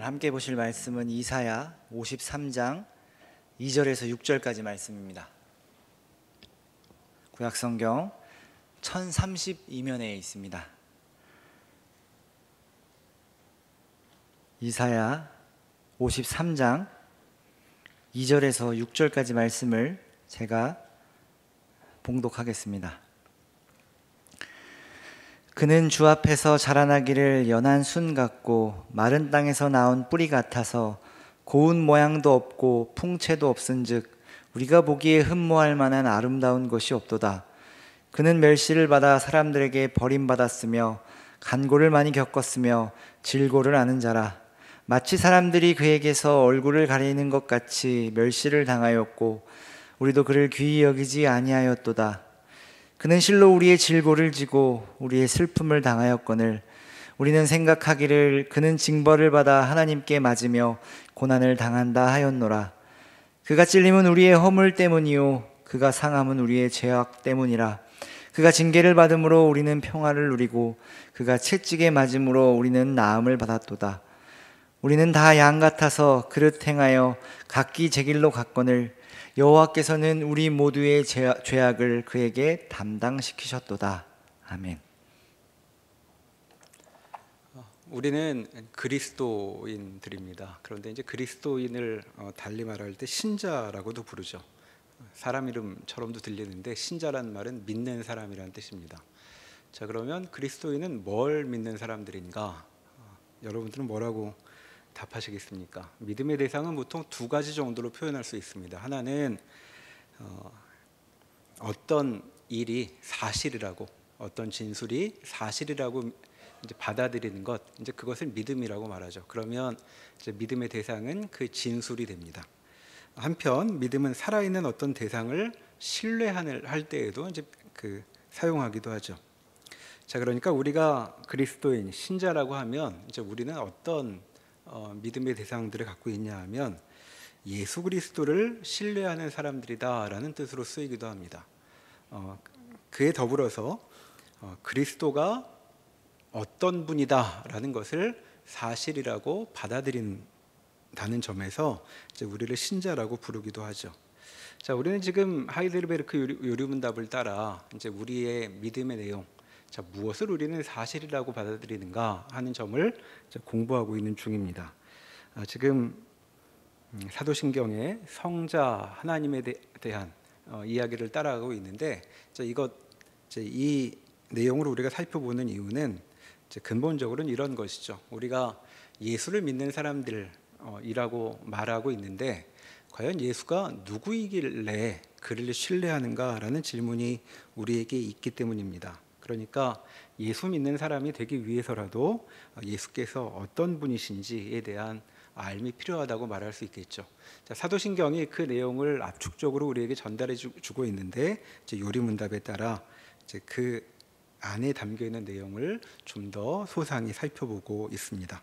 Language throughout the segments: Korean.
오늘 함께 보실 말씀은 이사야 53장 2절에서 6절까지 말씀입니다. 구약성경 1032면에 있습니다. 이사야 53장 2절에서 6절까지 말씀을 제가 봉독하겠습니다. 그는 주 앞에서 자라나기를 연한 순 같고 마른 땅에서 나온 뿌리 같아서 고운 모양도 없고 풍채도 없은즉 우리가 보기에 흠모할 만한 아름다운 것이 없도다. 그는 멸시를 받아 사람들에게 버림받았으며 간고를 많이 겪었으며 질고를 아는 자라. 마치 사람들이 그에게서 얼굴을 가리는 것 같이 멸시를 당하였고 우리도 그를 귀히 여기지 아니하였도다. 그는 실로 우리의 질고를 지고 우리의 슬픔을 당하였거늘 우리는 생각하기를 그는 징벌을 받아 하나님께 맞으며 고난을 당한다 하였노라. 그가 찔림은 우리의 허물 때문이요 그가 상함은 우리의 죄악 때문이라. 그가 징계를 받음으로 우리는 평화를 누리고 그가 채찍에 맞음으로 우리는 나음을 받았도다. 우리는 다 양 같아서 그릇 행하여 각기 제 길로 갔거늘 여호와께서는 우리 모두의 죄악을 그에게 담당시키셨도다. 아멘. 우리는 그리스도인들입니다. 그런데 이제 그리스도인을 달리 말할 때 신자라고도 부르죠. 사람 이름처럼도 들리는데 신자란 말은 믿는 사람이라는 뜻입니다. 자, 그러면 그리스도인은 뭘 믿는 사람들인가? 여러분들은 뭐라고 답하시겠습니까? 믿음의 대상은 보통 두 가지 정도로 표현할 수 있습니다. 하나는 어떤 일이 사실이라고, 어떤 진술이 사실이라고 이제 받아들이는 것, 이제 그것을 믿음이라고 말하죠. 그러면 이제 믿음의 대상은 그 진술이 됩니다. 한편 믿음은 살아있는 어떤 대상을 신뢰할 때에도 이제 사용하기도 하죠. 자, 그러니까 우리가 그리스도인 신자라고 하면 이제 우리는 어떤 믿음의 대상들을 갖고 있냐 하면 예수 그리스도를 신뢰하는 사람들이다라는 뜻으로 쓰이기도 합니다. 그에 더불어서 그리스도가 어떤 분이다라는 것을 사실이라고 받아들인다는 점에서 이제 우리를 신자라고 부르기도 하죠. 자, 우리는 지금 하이델베르크 요리문답을 따라 이제 우리의 믿음의 내용, 자, 무엇을 우리는 사실이라고 받아들이는가 하는 점을 공부하고 있는 중입니다. 지금 사도신경의 성자 하나님에 대한 이야기를 따라가고 있는데, 이 내용을 우리가 살펴보는 이유는 근본적으로는 이런 것이죠. 우리가 예수를 믿는 사람들이라고 말하고 있는데 과연 예수가 누구이길래 그를 신뢰하는가라는 질문이 우리에게 있기 때문입니다. 그러니까 예수 믿는 사람이 되기 위해서라도 예수께서 어떤 분이신지에 대한 알미 필요하다고 말할 수 있겠죠. 자, 사도신경이 그 내용을 압축적으로 우리에게 전달해 주고 있는데 요리문답에 따라 이제 그 안에 담겨 있는 내용을 좀 더 소상히 살펴보고 있습니다.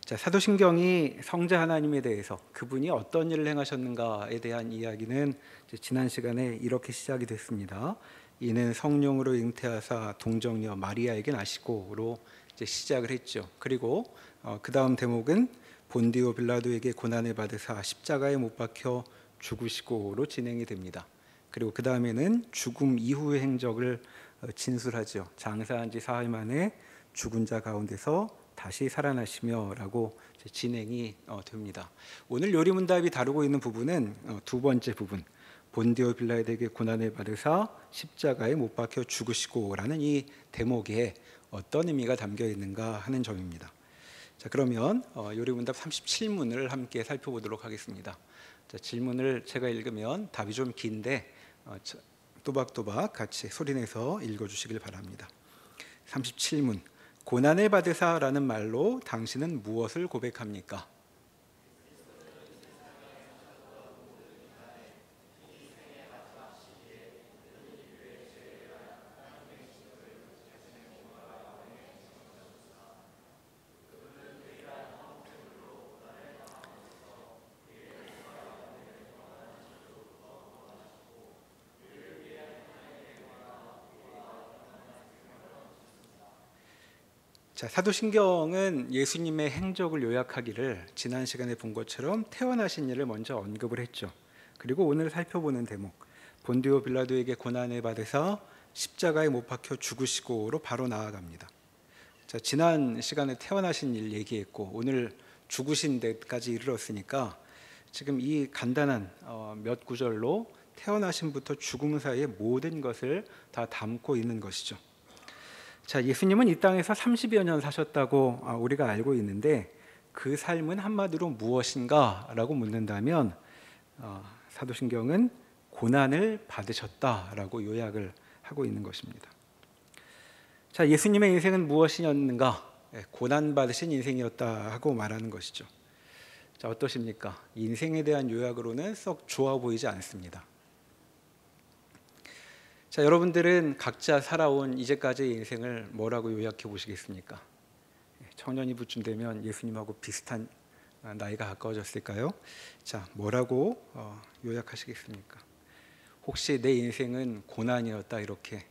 자, 사도신경이 성자 하나님에 대해서 그분이 어떤 일을 행하셨는가에 대한 이야기는 지난 시간에 이렇게 시작이 됐습니다. 이는 성령으로 잉태하사 동정녀 마리아에게 나시고로 시작을 했죠. 그리고 그 다음 대목은 본디오 빌라도에게 고난을 받으사 십자가에 못 박혀 죽으시고로 진행이 됩니다. 그리고 그 다음에는 죽음 이후의 행적을 진술하죠. 장사한 지 사흘 만에 죽은 자 가운데서 다시 살아나시며라고 진행이 됩니다. 오늘 요리문답이 다루고 있는 부분은 두 번째 부분, 본디오 빌라도에게 고난을 받으사 십자가에 못 박혀 죽으시고라는 이 대목에 어떤 의미가 담겨 있는가 하는 점입니다. 자, 그러면 요리문답 37문을 함께 살펴보도록 하겠습니다. 자, 질문을 제가 읽으면 답이 좀 긴데 또박또박 같이 소리내서 읽어주시길 바랍니다. 37문, 고난을 받으사라는 말로 당신은 무엇을 고백합니까? 자, 사도신경은 예수님의 행적을 요약하기를 지난 시간에 본 것처럼 태어나신 일을 먼저 언급을 했죠. 그리고 오늘 살펴보는 대목, 본디오 빌라도에게 고난을 받으사 십자가에 못 박혀 죽으시고로 바로 나아갑니다. 자, 지난 시간에 태어나신 일 얘기했고 오늘 죽으신 데까지 이르렀으니까 지금 이 간단한 몇 구절로 태어나심부터 죽음 사이의 모든 것을 다 담고 있는 것이죠. 자, 예수님은 이 땅에서 30여 년 사셨다고 우리가 알고 있는데 그 삶은 한마디로 무엇인가라고 묻는다면 사도신경은 고난을 받으셨다라고 요약을 하고 있는 것입니다. 자, 예수님의 인생은 무엇이었는가? 고난 받으신 인생이었다 하고 말하는 것이죠. 자, 어떠십니까? 인생에 대한 요약으로는 썩 좋아 보이지 않습니다. 자, 여러분들은 각자 살아온 이제까지의 인생을 뭐라고 요약해 보시겠습니까? 청년이부쯤 되면 예수님하고 비슷한 나이가 가까워졌을까요? 자, 뭐라고 요약하시겠습니까? 혹시 내 인생은 고난이었다 이렇게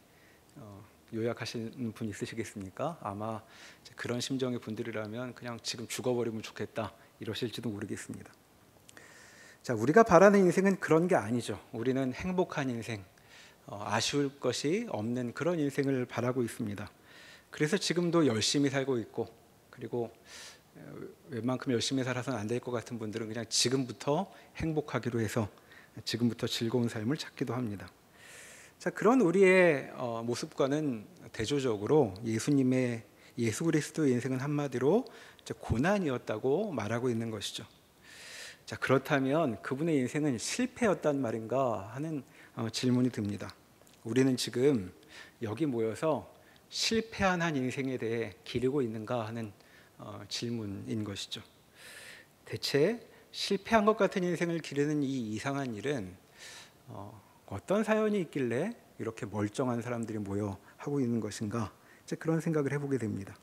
요약하시는 분 있으시겠습니까? 아마 그런 심정의 분들이라면 그냥 지금 죽어버리면 좋겠다 이러실지도 모르겠습니다. 자, 우리가 바라는 인생은 그런 게 아니죠. 우리는 행복한 인생, 아쉬울 것이 없는 그런 인생을 바라고 있습니다. 그래서 지금도 열심히 살고 있고, 그리고 웬만큼 열심히 살아서는 안 될 것 같은 분들은 그냥 지금부터 행복하기로 해서 지금부터 즐거운 삶을 찾기도 합니다. 자, 그런 우리의 모습과는 대조적으로 예수 그리스도의 인생은 한마디로 고난이었다고 말하고 있는 것이죠. 자, 그렇다면 그분의 인생은 실패였단 말인가 하는 질문이 듭니다. 우리는 지금 여기 모여서 실패한 한 인생에 대해 기르고 있는가 하는 질문인 것이죠. 대체 실패한 것 같은 인생을 기르는 이 이상한 일은 어떤 사연이 있길래 이렇게 멀쩡한 사람들이 모여 하고 있는 것인가? 그런 생각을 해보게 됩니다.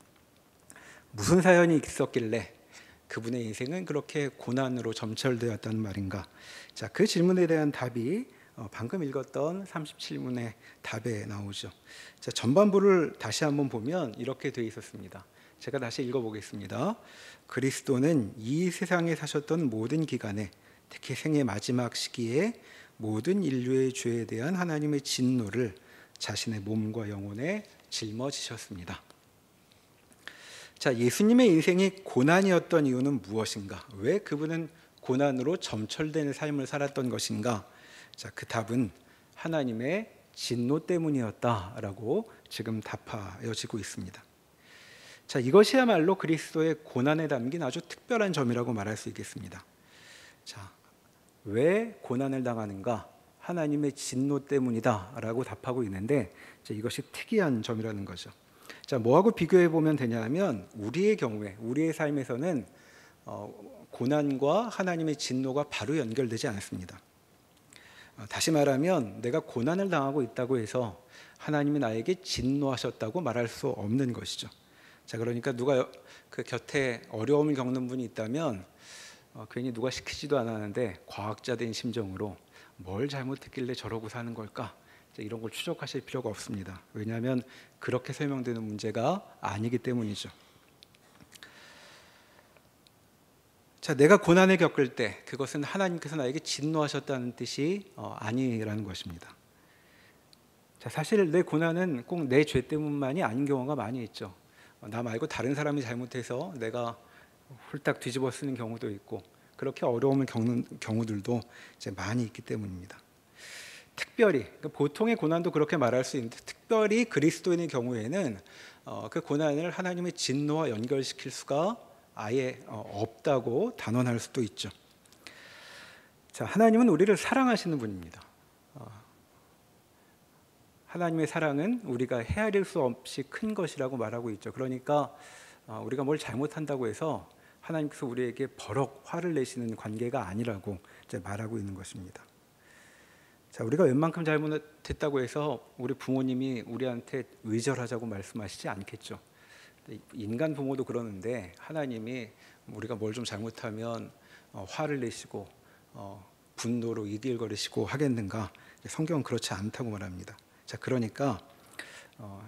무슨 사연이 있었길래 그분의 인생은 그렇게 고난으로 점철되었다는 말인가? 자, 그 질문에 대한 답이 방금 읽었던 37문의 답에 나오죠. 자, 전반부를 다시 한번 보면 이렇게 되어 있었습니다. 제가 다시 읽어보겠습니다. 그리스도는 이 세상에 사셨던 모든 기간에, 특히 생의 마지막 시기에 모든 인류의 죄에 대한 하나님의 진노를 자신의 몸과 영혼에 짊어지셨습니다. 자, 예수님의 인생이 고난이었던 이유는 무엇인가? 왜 그분은 고난으로 점철되는 삶을 살았던 것인가? 자, 그 답은 하나님의 진노 때문이었다라고 지금 답하여지고 있습니다. 자, 이것이야말로 그리스도의 고난에 담긴 아주 특별한 점이라고 말할 수 있겠습니다. 자, 왜 고난을 당하는가? 하나님의 진노 때문이다라고 답하고 있는데, 자, 이것이 특이한 점이라는 거죠. 자, 뭐하고 비교해 보면 되냐면 우리의 경우에 우리의 삶에서는 고난과 하나님의 진노가 바로 연결되지 않습니다. 다시 말하면 내가 고난을 당하고 있다고 해서 하나님이 나에게 진노하셨다고 말할 수 없는 것이죠. 자, 그러니까 누가 그 곁에 어려움을 겪는 분이 있다면 괜히 누가 시키지도 않았는데 과학자된 심정으로 뭘 잘못했길래 저러고 사는 걸까? 이런 걸 추적하실 필요가 없습니다. 왜냐하면 그렇게 설명되는 문제가 아니기 때문이죠. 자, 내가 고난을 겪을 때 그것은 하나님께서 나에게 진노하셨다는 뜻이 아니라는 것입니다. 자, 사실 내 고난은 꼭 내 죄 때문만이 아닌 경우가 많이 있죠. 나 말고 다른 사람이 잘못해서 내가 홀딱 뒤집어 쓰는 경우도 있고, 그렇게 어려움을 겪는 경우들도 이제 많이 있기 때문입니다. 특별히 그러니까 보통의 고난도 그렇게 말할 수 있는데, 특별히 그리스도인의 경우에는 그 고난을 하나님의 진노와 연결시킬 수가 아예 없다고 단언할 수도 있죠. 자, 하나님은 우리를 사랑하시는 분입니다. 하나님의 사랑은 우리가 헤아릴 수 없이 큰 것이라고 말하고 있죠. 그러니까 우리가 뭘 잘못한다고 해서 하나님께서 우리에게 버럭 화를 내시는 관계가 아니라고 이제 말하고 있는 것입니다. 자, 우리가 웬만큼 잘못했다고 해서 우리 부모님이 우리한테 의절하자고 말씀하시지 않겠죠. 인간 부모도 그러는데 하나님이 우리가 뭘 좀 잘못하면 화를 내시고 분노로 이길거리시고 하겠는가? 성경은 그렇지 않다고 말합니다. 자, 그러니까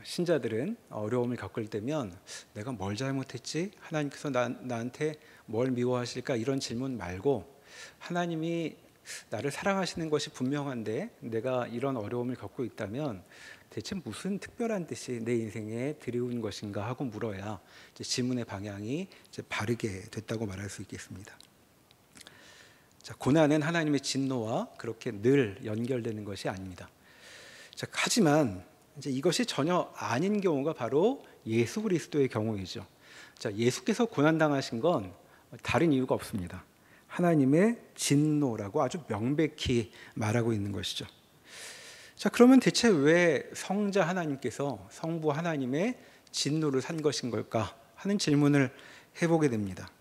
신자들은 어려움을 겪을 때면 내가 뭘 잘못했지? 하나님께서 나한테 뭘 미워하실까? 이런 질문 말고 하나님이 나를 사랑하시는 것이 분명한데 내가 이런 어려움을 겪고 있다면 대체 무슨 특별한 뜻이 내 인생에 들여온 것인가 하고 물어야 이제 질문의 방향이 이제 바르게 됐다고 말할 수 있겠습니다. 자, 고난은 하나님의 진노와 그렇게 늘 연결되는 것이 아닙니다. 자, 하지만 이제 이것이 전혀 아닌 경우가 바로 예수 그리스도의 경우이죠. 자, 예수께서 고난 당하신 건 다른 이유가 없습니다. 하나님의 진노라고 아주 명백히 말하고 있는 것이죠. 자, 그러면 대체 왜 성자 하나님께서 성부 하나님의 진노를 산 것인 걸까 하는 질문을 해보게 됩니다.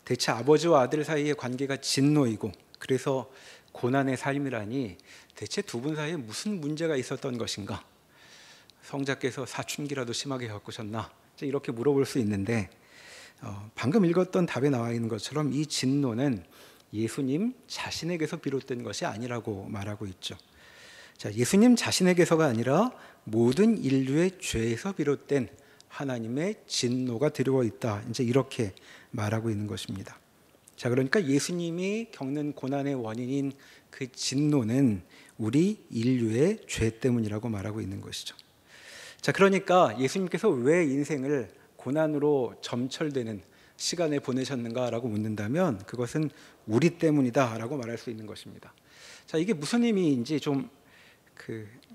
대체 아버지와 아들 사이의 관계가 진노이고 그래서 고난의 삶이라니 대체 두 분 사이에 무슨 문제가 있었던 것인가? 성자께서 사춘기라도 심하게 겪으셨나? 이렇게 물어볼 수 있는데 방금 읽었던 답에 나와 있는 것처럼 이 진노는 예수님 자신에게서 비롯된 것이 아니라고 말하고 있죠. 자, 예수님 자신에게서가 아니라 모든 인류의 죄에서 비롯된 하나님의 진노가 들어와 있다. 이제 이렇게 말하고 있는 것입니다. 자, 그러니까 예수님이 겪는 고난의 원인인 그 진노는 우리 인류의 죄 때문이라고 말하고 있는 것이죠. 자, 그러니까 예수님께서 왜 인생을 고난으로 점철되는 시간에 보내셨는가라고 묻는다면 그것은 우리 때문이다라고 말할 수 있는 것입니다. 자, 이게 무슨 의미인지 좀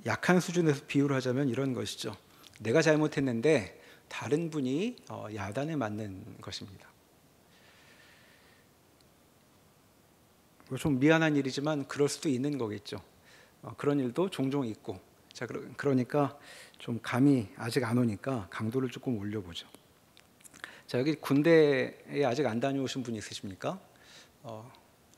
약한 수준에서 비유를 하자면 이런 것이죠. 내가 잘못했는데 다른 분이 야단에 맞는 것입니다. 좀 미안한 일이지만 그럴 수도 있는 거겠죠. 그런 일도 종종 있고. 자, 그러니까 좀 감이 아직 안 오니까 강도를 조금 올려보죠. 자, 여기 군대에 아직 안 다녀오신 분이 있으십니까?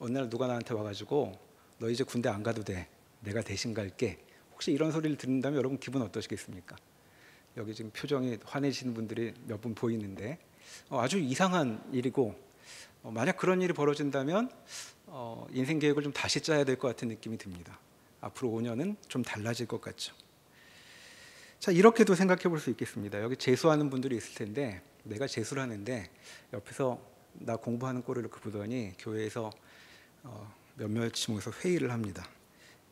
어느 날 누가 나한테 와가지고 너 이제 군대 안 가도 돼. 내가 대신 갈게. 혹시 이런 소리를 듣는다면 여러분 기분 어떠시겠습니까? 여기 지금 표정이 환해지는 분들이 몇 분 보이는데 아주 이상한 일이고 만약 그런 일이 벌어진다면 인생 계획을 좀 다시 짜야 될 것 같은 느낌이 듭니다. 앞으로 5년은 좀 달라질 것 같죠. 자, 이렇게도 생각해 볼 수 있겠습니다. 여기 재수하는 분들이 있을 텐데 내가 재수를 하는데 옆에서 나 공부하는 꼴을 이렇게 보더니 교회에서 몇몇이 모여서 회의를 합니다.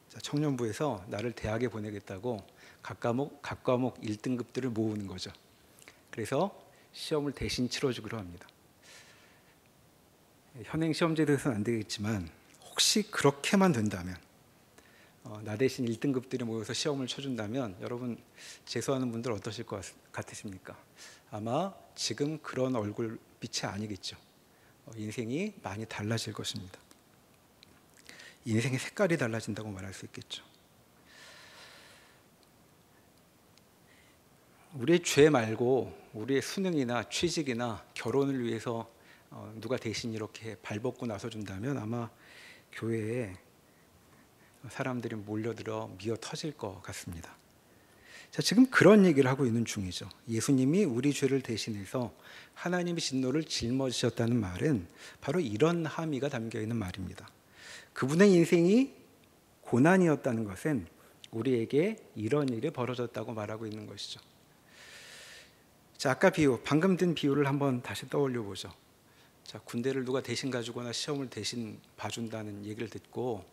자, 청년부에서 나를 대학에 보내겠다고 각 과목 1등급들을 모으는 거죠. 그래서 시험을 대신 치러주기로 합니다. 현행 시험제도에서는 안 되겠지만 혹시 그렇게만 된다면 나 대신 1등급들이 모여서 시험을 쳐준다면 여러분 재수하는 분들 어떠실 것 같으십니까? 아마 지금 그런 얼굴빛이 아니겠죠. 인생이 많이 달라질 것입니다. 인생의 색깔이 달라진다고 말할 수 있겠죠. 우리의 죄 말고 우리의 수능이나 취직이나 결혼을 위해서 누가 대신 이렇게 발벗고 나서준다면 아마 교회에 사람들이 몰려들어 미어 터질 것 같습니다. 자, 지금 그런 얘기를 하고 있는 중이죠. 예수님이 우리 죄를 대신해서 하나님의 진노를 짊어지셨다는 말은 바로 이런 함의가 담겨 있는 말입니다. 그분의 인생이 고난이었다는 것은 우리에게 이런 일이 벌어졌다고 말하고 있는 것이죠. 자, 아까 방금 든 비유를 한번 다시 떠올려 보죠. 자, 군대를 누가 대신 가주거나 시험을 대신 봐준다는 얘기를 듣고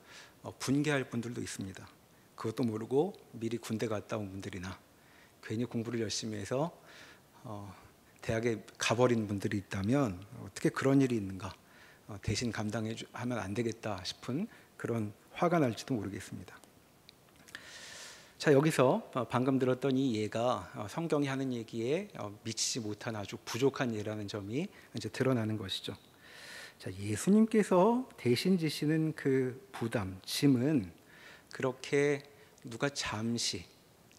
분개할 분들도 있습니다. 그것도 모르고 미리 군대 갔다 온 분들이나 괜히 공부를 열심히 해서 대학에 가버린 분들이 있다면 어떻게 그런 일이 있는가, 대신 감당하면 안 되겠다 싶은 그런 화가 날지도 모르겠습니다. 자, 여기서 방금 들었던 이 예가 성경이 하는 얘기에 미치지 못한 아주 부족한 예라는 점이 이제 드러나는 것이죠. 자, 예수님께서 대신 지시는 그 부담, 짐은 그렇게 누가 잠시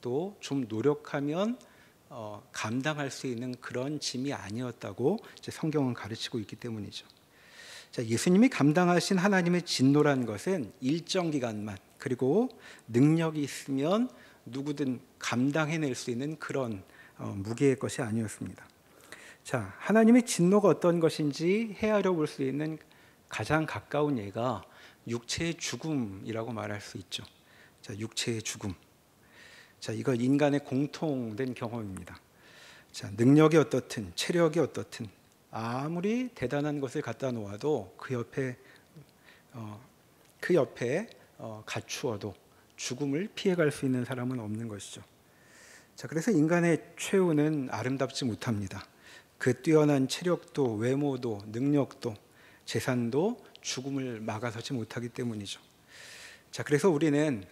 또 좀 노력하면 감당할 수 있는 그런 짐이 아니었다고 이제 성경은 가르치고 있기 때문이죠. 자, 예수님이 감당하신 하나님의 진노라는 것은 일정 기간만, 그리고 능력이 있으면 누구든 감당해낼 수 있는 그런 무게의 것이 아니었습니다. 자, 하나님의 진노가 어떤 것인지 헤아려 볼 수 있는 가장 가까운 예가 육체의 죽음이라고 말할 수 있죠. 자, 육체의 죽음. 자, 이거 인간의 공통된 경험입니다. 자, 능력이 어떻든 체력이 어떻든 아무리 대단한 것을 갖다 놓아도 그 옆에 갖추어도 죽음을 피해갈 수 있는 사람은 없는 것이죠. 자, 그래서 인간의 최후는 아름답지 못합니다. 그 뛰어난 체력도 외모도 능력도 재산도 죽음을 막아서지 못하기 때문이죠. 자, 그래서 우리는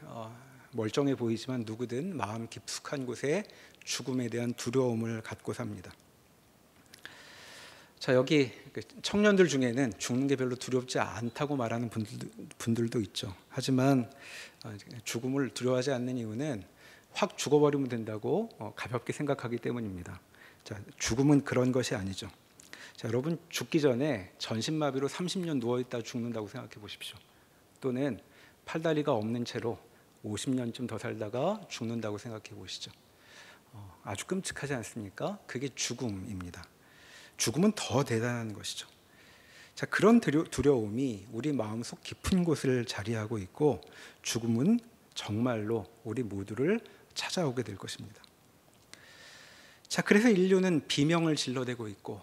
멀쩡해 보이지만 누구든 마음 깊숙한 곳에 죽음에 대한 두려움을 갖고 삽니다. 자, 여기 청년들 중에는 죽는 게 별로 두렵지 않다고 말하는 분들도 있죠. 하지만 죽음을 두려워하지 않는 이유는 확 죽어버리면 된다고 가볍게 생각하기 때문입니다. 자, 죽음은 그런 것이 아니죠. 자, 여러분 죽기 전에 전신마비로 30년 누워있다 죽는다고 생각해 보십시오. 또는 팔다리가 없는 채로 50년쯤 더 살다가 죽는다고 생각해 보시죠. 아주 끔찍하지 않습니까? 그게 죽음입니다. 죽음은 더 대단한 것이죠. 자, 그런 두려움이 우리 마음속 깊은 곳을 자리하고 있고 죽음은 정말로 우리 모두를 찾아오게 될 것입니다. 자, 그래서 인류는 비명을 질러대고 있고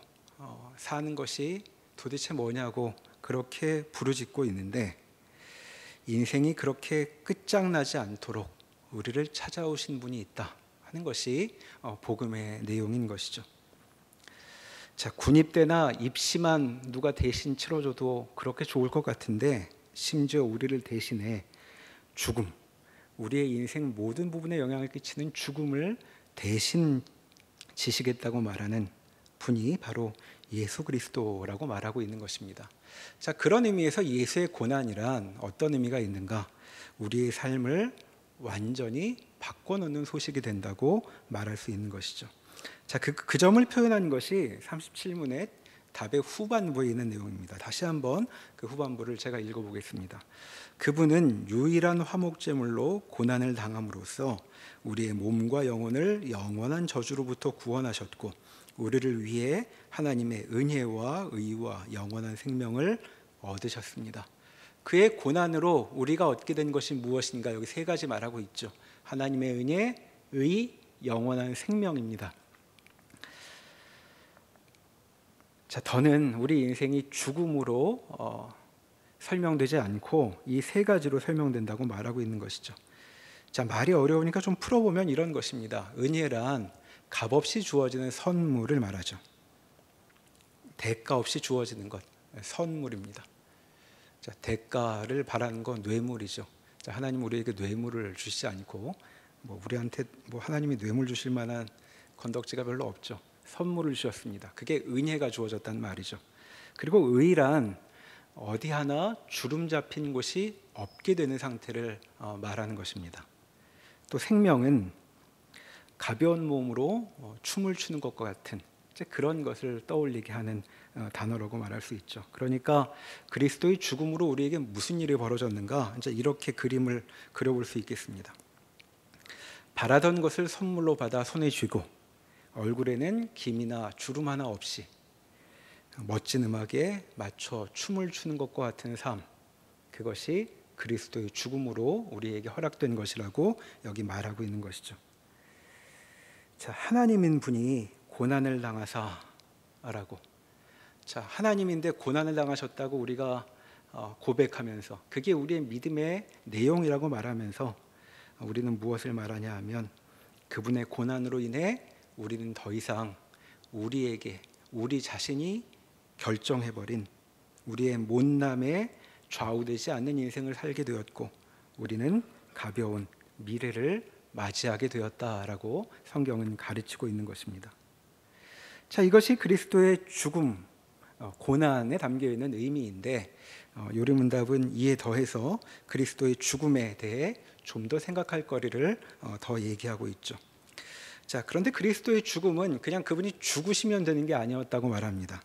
사는 것이 도대체 뭐냐고 그렇게 부르짖고 있는데, 인생이 그렇게 끝장나지 않도록 우리를 찾아오신 분이 있다 하는 것이 복음의 내용인 것이죠. 자, 군입대나 입시만 누가 대신 치러줘도 그렇게 좋을 것 같은데, 심지어 우리를 대신해 죽음, 우리의 인생 모든 부분에 영향을 끼치는 죽음을 대신 지시겠다고 말하는 분이 바로 예수 그리스도라고 말하고 있는 것입니다. 자, 그런 의미에서 예수의 고난이란 어떤 의미가 있는가? 우리의 삶을 완전히 바꿔놓는 소식이 된다고 말할 수 있는 것이죠. 자, 그 점을 표현한 것이 37문의 답의 후반부에 있는 내용입니다. 다시 한번 그 후반부를 제가 읽어보겠습니다. 그분은 유일한 화목제물로 고난을 당함으로써 우리의 몸과 영혼을 영원한 저주로부터 구원하셨고, 우리를 위해 하나님의 은혜와 의와 영원한 생명을 얻으셨습니다. 그의 고난으로 우리가 얻게 된 것이 무엇인가? 여기 세 가지 말하고 있죠. 하나님의 은혜, 의, 영원한 생명입니다. 자, 더는 우리 인생이 죽음으로 설명되지 않고 이 세 가지로 설명된다고 말하고 있는 것이죠. 자, 말이 어려우니까 좀 풀어보면 이런 것입니다. 은혜란 값없이 주어지는 선물을 말하죠. 대가 없이 주어지는 것, 선물입니다. 자, 대가를 바라는 건 뇌물이죠. 자, 하나님 우리에게 뇌물을 주시지 않고 우리한테 하나님이 뇌물 주실 만한 건덕지가 별로 없죠. 선물을 주셨습니다. 그게 은혜가 주어졌단 말이죠. 그리고 의란 어디 하나 주름 잡힌 곳이 없게 되는 상태를 말하는 것입니다. 또 생명은 가벼운 몸으로 춤을 추는 것과 같은 그런 것을 떠올리게 하는 단어라고 말할 수 있죠. 그러니까 그리스도의 죽음으로 우리에게 무슨 일이 벌어졌는가, 이제 이렇게 그림을 그려볼 수 있겠습니다. 바라던 것을 선물로 받아 손에 쥐고 얼굴에는 김이나 주름 하나 없이 멋진 음악에 맞춰 춤을 추는 것과 같은 삶, 그것이 그리스도의 죽음으로 우리에게 허락된 것이라고 여기 말하고 있는 것이죠. 자, 하나님인 분이 고난을 당하사라고, 자, 하나님인데 고난을 당하셨다고 우리가 고백하면서 그게 우리의 믿음의 내용이라고 말하면서 우리는 무엇을 말하냐 하면, 그분의 고난으로 인해 우리는 더 이상 우리에게 우리 자신이 결정해버린 우리의 못남에 좌우되지 않는 인생을 살게 되었고, 우리는 가벼운 미래를 맞이하게 되었다라고 성경은 가르치고 있는 것입니다. 자, 이것이 그리스도의 죽음, 고난에 담겨 있는 의미인데, 요리문답은 이에 더해서 그리스도의 죽음에 대해 좀 더 생각할 거리를 더 얘기하고 있죠. 자, 그런데 그리스도의 죽음은 그냥 그분이 죽으시면 되는 게 아니었다고 말합니다.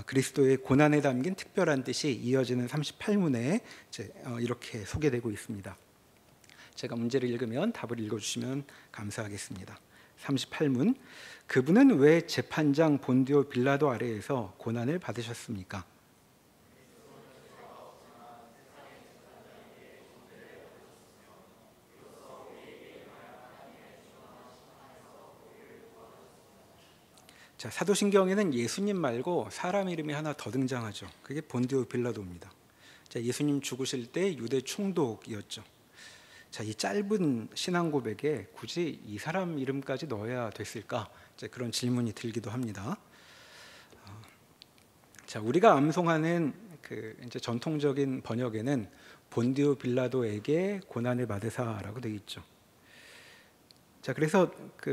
그리스도의 고난에 담긴 특별한 뜻이 이어지는 38문에 이렇게 소개되고 있습니다. 제가 문제를 읽으면 답을 읽어주시면 감사하겠습니다. 38문, 그분은 왜 재판장 본디오 빌라도 아래에서 고난을 받으셨습니까? 자, 사도신경에는 예수님 말고 사람 이름이 하나 더 등장하죠. 그게 본디오 빌라도입니다. 자, 예수님 죽으실 때 유대 총독이었죠. 자, 이 짧은 신앙 고백에 굳이 이 사람 이름까지 넣어야 됐을까? 이제 그런 질문이 들기도 합니다. 자, 우리가 암송하는 그 이제 전통적인 번역에는 본디오 빌라도에게 고난을 받으사라고 되어 있죠. 자, 그래서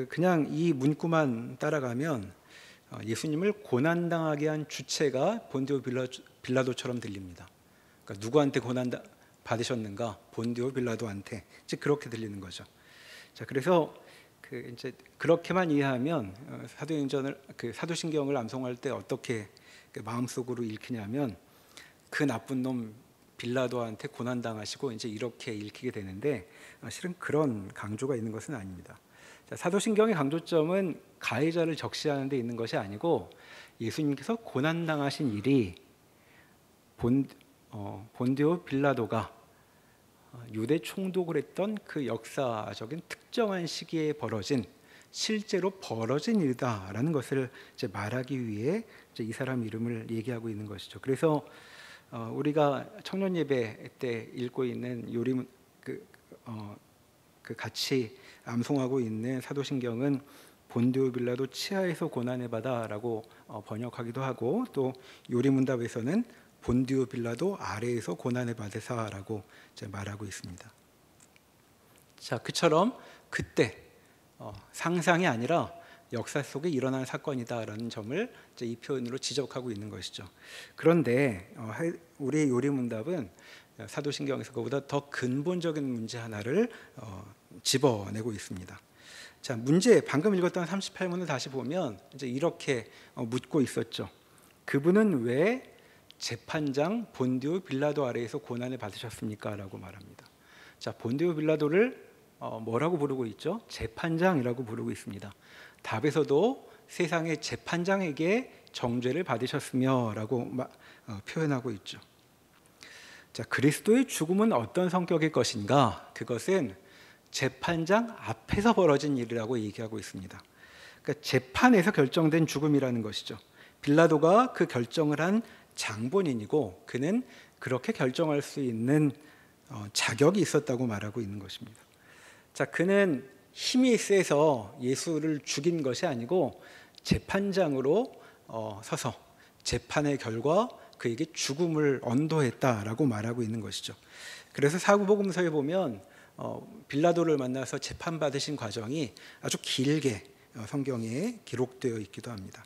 그냥 이 문구만 따라가면 예수님을 고난당하게 한 주체가 본디오 빌라도처럼 들립니다. 그러니까 누구한테 고난 받으셨는가? 본디오 빌라도한테. 이제 그렇게 들리는 거죠. 자, 그래서 이제 그렇게만 이해하면 사도신경을 암송할 때 어떻게 마음속으로 읽히냐면 그 나쁜 놈 빌라도한테 고난 당하시고 이제 이렇게 읽히게 되는데 실은 그런 강조가 있는 것은 아닙니다. 자, 사도신경의 강조점은 가해자를 적시하는 데 있는 것이 아니고 예수님께서 고난 당하신 일이 본디오 빌라도가 유대 총독을 했던 그 역사적인 특정한 시기에 실제로 벌어진 일이다라는 것을 이제 말하기 위해 이제 이 사람 이름을 얘기하고 있는 것이죠. 그래서 우리가 청년 예배 때 읽고 있는 요림 같이 암송하고 있는 사도신경은 본디오 빌라도 치하에서 고난을 받아라고 번역하기도 하고 또 요리문답에서는 본디오 빌라도 아래에서 고난을 받으사라고 말하고 있습니다. 자, 그처럼 그때 상상이 아니라 역사 속에 일어난 사건이다라는 점을 이 표현으로 지적하고 있는 것이죠. 그런데 우리의 요리문답은 사도신경에서 그보다 더 근본적인 문제 하나를 집어내고 있습니다. 자, 문제 방금 읽었던 38문을 다시 보면 이제 이렇게 묻고 있었죠. 그분은 왜 재판장 본디오 빌라도 아래에서 고난을 받으셨습니까? 라고 말합니다. 자, 본디오 빌라도를 뭐라고 부르고 있죠? 재판장이라고 부르고 있습니다. 답에서도 세상의 재판장에게 정죄를 받으셨으며 라고 표현하고 있죠. 자, 그리스도의 죽음은 어떤 성격일 것인가? 그것은 재판장 앞에서 벌어진 일이라고 얘기하고 있습니다. 그러니까 재판에서 결정된 죽음이라는 것이죠. 빌라도가 그 결정을 한 장본인이고 그는 그렇게 결정할 수 있는 자격이 있었다고 말하고 있는 것입니다. 자, 그는 힘이 세서 예수를 죽인 것이 아니고 재판장으로 서서 재판의 결과 그에게 죽음을 언도했다라고 말하고 있는 것이죠. 그래서 사도복음서에 보면 빌라도를 만나서 재판받으신 과정이 아주 길게 성경에 기록되어 있기도 합니다.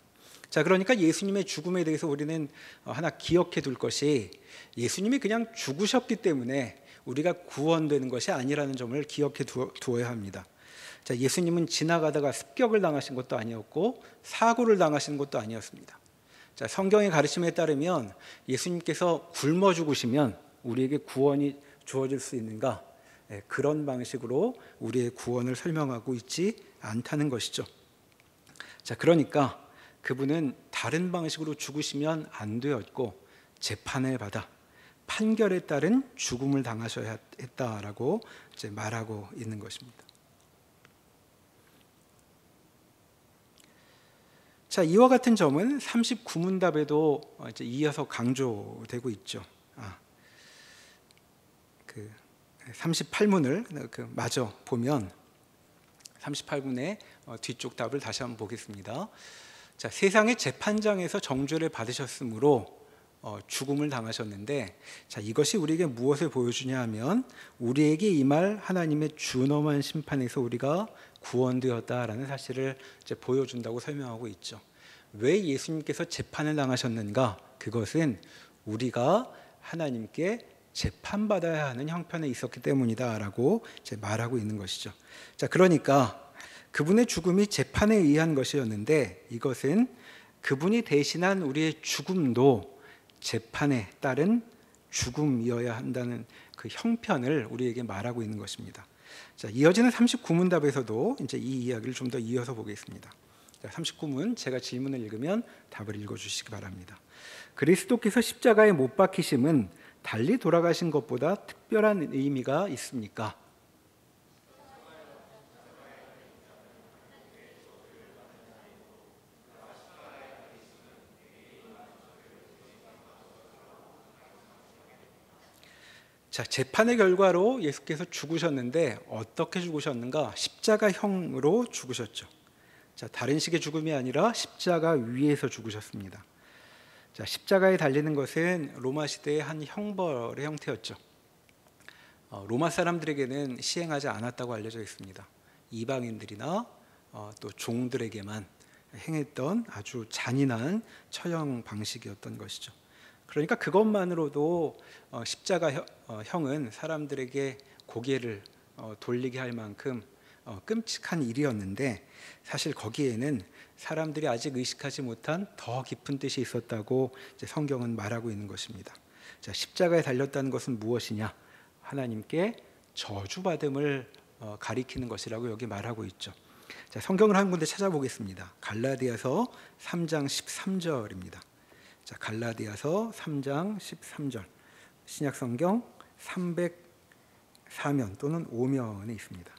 자, 그러니까 예수님의 죽음에 대해서 우리는 하나 기억해 둘 것이 예수님이 그냥 죽으셨기 때문에 우리가 구원되는 것이 아니라는 점을 기억해 두어야 합니다. 자, 예수님은 지나가다가 습격을 당하신 것도 아니었고 사고를 당하신 것도 아니었습니다. 자, 성경의 가르침에 따르면 예수님께서 굶어 죽으시면 우리에게 구원이 주어질 수 있는가? 그런 방식으로 우리의 구원을 설명하고 있지 않다는 것이죠. 자, 그러니까 그분은 다른 방식으로 죽으시면 안 되었고 재판을 받아 판결에 따른 죽음을 당하셔야 했다라고 이제 말하고 있는 것입니다. 자, 이와 같은 점은 39문답에도 이제 이어서 강조되고 있죠. 38문을 마저 보면 38문의 뒤쪽 답을 다시 한번 보겠습니다. 자, 세상의 재판장에서 정죄를 받으셨으므로 죽음을 당하셨는데, 자, 이것이 우리에게 무엇을 보여주냐 하면 우리에게 임할 하나님의 준엄한 심판에서 우리가 구원되었다라는 사실을 이제 보여준다고 설명하고 있죠. 왜 예수님께서 재판을 당하셨는가? 그것은 우리가 하나님께 재판받아야 하는 형편에 있었기 때문이다라고 이제 말하고 있는 것이죠. 자, 그러니까 그분의 죽음이 재판에 의한 것이었는데 이것은 그분이 대신한 우리의 죽음도 재판에 따른 죽음이어야 한다는 그 형편을 우리에게 말하고 있는 것입니다. 자, 이어지는 39문답에서도 이제 이 이야기를 좀 더 이어서 보겠습니다. 자, 39문 제가 질문을 읽으면 답을 읽어주시기 바랍니다. 그리스도께서 십자가에 못 박히심은 달리 돌아가신 것보다 특별한 의미가 있습니까? 자, 재판의 결과로 예수께서 죽으셨는데 어떻게 죽으셨는가? 십자가형으로 죽으셨죠. 자, 다른 식의 죽음이 아니라 십자가 위에서 죽으셨습니다. 자, 십자가에 달리는 것은 로마 시대의 한 형벌의 형태였죠. 로마 사람들에게는 시행하지 않았다고 알려져 있습니다. 이방인들이나 또 종들에게만 행했던 아주 잔인한 처형 방식이었던 것이죠. 그러니까 그것만으로도 십자가형은 사람들에게 고개를 돌리게 할 만큼 끔찍한 일이었는데, 사실 거기에는 사람들이 아직 의식하지 못한 더 깊은 뜻이 있었다고 이제 성경은 말하고 있는 것입니다. 자, 십자가에 달렸다는 것은 무엇이냐? 하나님께 저주받음을 가리키는 것이라고 여기 말하고 있죠. 자, 성경을 한 군데 찾아보겠습니다. 갈라디아서 3장 13절입니다. 자, 갈라디아서 3장 13절. 신약 성경 304면 또는 5면에 있습니다.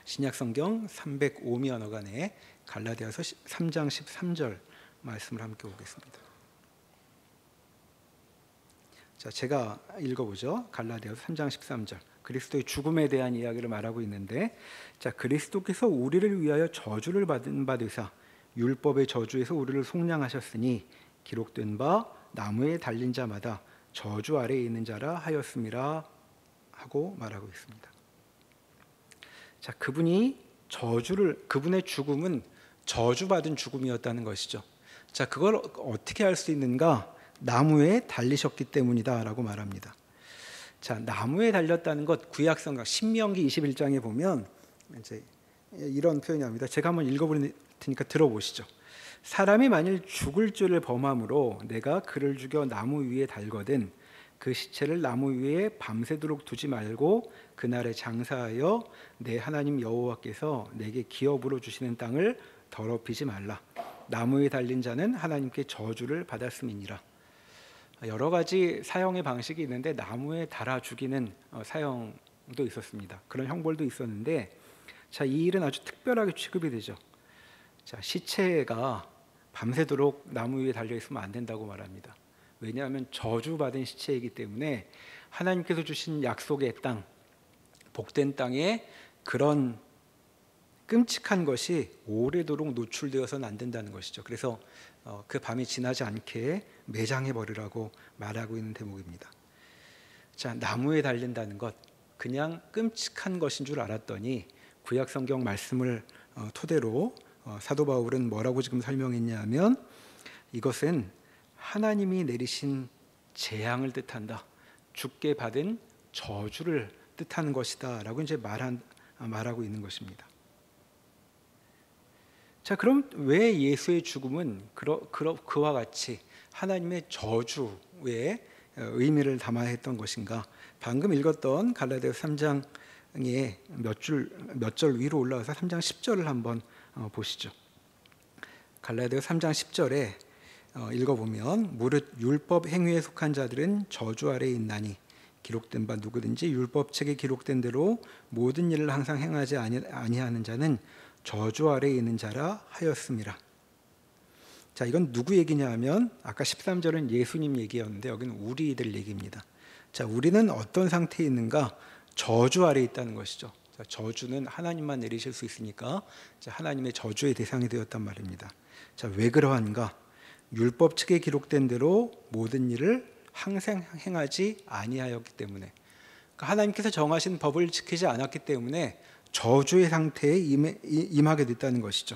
신약 성경 305면 어간에 갈라디아서 3장 13절 말씀을 함께 보겠습니다. 자, 제가 읽어보죠. 갈라디아서 3장 13절. 그리스도의 죽음에 대한 이야기를 말하고 있는데, 자, 그리스도께서 우리를 위하여 저주를 받은 바 되사 율법의 저주에서 우리를 속량하셨으니 기록된 바 나무에 달린 자마다 저주 아래에 있는 자라 하였음이라 하고 말하고 있습니다. 자, 그분의 죽음은 저주받은 죽음이었다는 것이죠. 자, 그걸 어떻게 알 수 있는가? 나무에 달리셨기 때문이다라고 말합니다. 자, 나무에 달렸다는 것, 구약 성경 신명기 21장에 보면 이제 이런 표현이 나옵니다. 제가 한번 읽어볼 테니까 들어보시죠. 사람이 만일 죽을 죄를 범함으로 내가 그를 죽여 나무 위에 달거든 그 시체를 나무 위에 밤새도록 두지 말고 그날에 장사하여 내 하나님 여호와께서 내게 기업으로 주시는 땅을 더럽히지 말라. 나무에 달린 자는 하나님께 저주를 받았음이니라. 여러 가지 사형의 방식이 있는데 나무에 달아 죽이는 사형도 있었습니다. 그런 형벌도 있었는데, 자, 이 일은 아주 특별하게 취급이 되죠. 자, 시체가 밤새도록 나무 위에 달려 있으면 안 된다고 말합니다. 왜냐하면 저주받은 시체이기 때문에 하나님께서 주신 약속의 땅, 복된 땅에 그런 끔찍한 것이 오래도록 노출되어서는 안 된다는 것이죠. 그래서 그 밤이 지나지 않게 매장해 버리라고 말하고 있는 대목입니다. 자, 나무에 달린다는 것, 그냥 끔찍한 것인 줄 알았더니 구약 성경 말씀을 토대로 사도 바울은 뭐라고 지금 설명했냐면, 이것은 하나님이 내리신 재앙을 뜻한다. 죽게 받은 저주를 뜻하는 것이다 라고 이제 말하고 있는 것입니다. 자, 그럼 왜 예수의 죽음은 그와 같이 하나님의 저주의 의미를 담아야 했던 것인가? 방금 읽었던 갈라디아서 3장의 몇 절 위로 올라와서 3장 10절을 한번 보시죠. 갈라디아서 3장 10절에 읽어보면, 무릇 율법 행위에 속한 자들은 저주 아래에 있나니 기록된 바 누구든지 율법책에 기록된 대로 모든 일을 항상 행하지 아니하는 자는 저주 아래에 있는 자라 하였음이라. 자, 이건 누구 얘기냐 하면 아까 13절은 예수님 얘기였는데 여기는 우리들 얘기입니다. 자, 우리는 어떤 상태에 있는가? 저주 아래에 있다는 것이죠. 자, 저주는 하나님만 내리실 수 있으니까 하나님의 저주의 대상이 되었단 말입니다. 자, 왜 그러한가? 율법책에 기록된 대로 모든 일을 항상 행하지 아니하였기 때문에, 그러니까 하나님께서 정하신 법을 지키지 않았기 때문에 저주의 상태에 임하게 됐다는 것이죠.